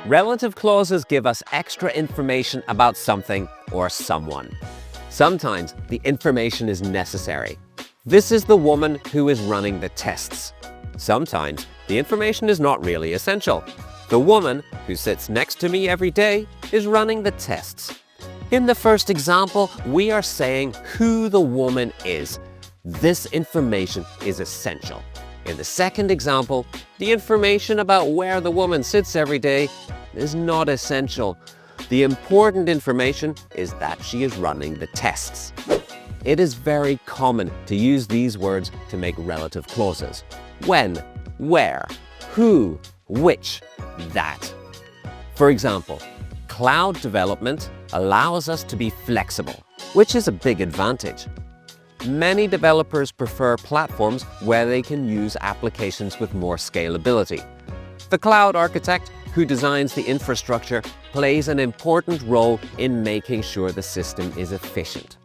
Relative clauses give us extra information about something or someone. Sometimes the information is necessary. This is the woman who is running the tests. Sometimes the information is not really essential. The woman who sits next to me every day is running the tests. In the first example, we are saying who the woman is. This information is essential. In the second example, the information about where the woman sits every day is not essential. The important information is that she is running the tests. It is very common to use these words to make relative clauses. When, where, who, which, that. For example, cloud development allows us to be flexible, which is a big advantage. Many developers prefer platforms where they can use applications with more scalability. The cloud architect who designs the infrastructure plays an important role in making sure the system is efficient.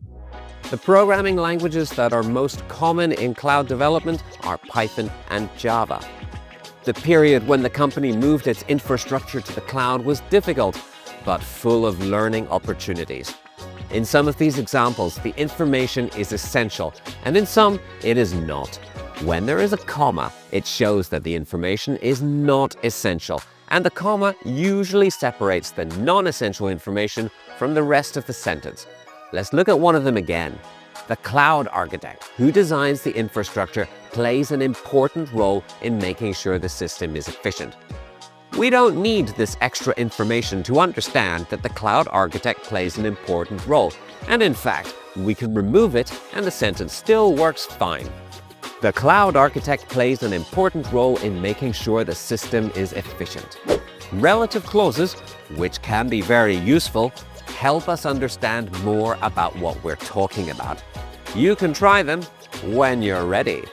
The programming languages that are most common in cloud development are Python and Java. The period when the company moved its infrastructure to the cloud was difficult, but full of learning opportunities. In some of these examples, the information is essential, and in some, it is not. When there is a comma, it shows that the information is not essential, and the comma usually separates the non-essential information from the rest of the sentence. Let's look at one of them again. The cloud architect who designs the infrastructure plays an important role in making sure the system is efficient. We don't need this extra information to understand that the cloud architect plays an important role, and in fact, we can remove it and the sentence still works fine. The cloud architect plays an important role in making sure the system is efficient. Relative clauses, which can be very useful, help us understand more about what we're talking about. You can try them when you're ready.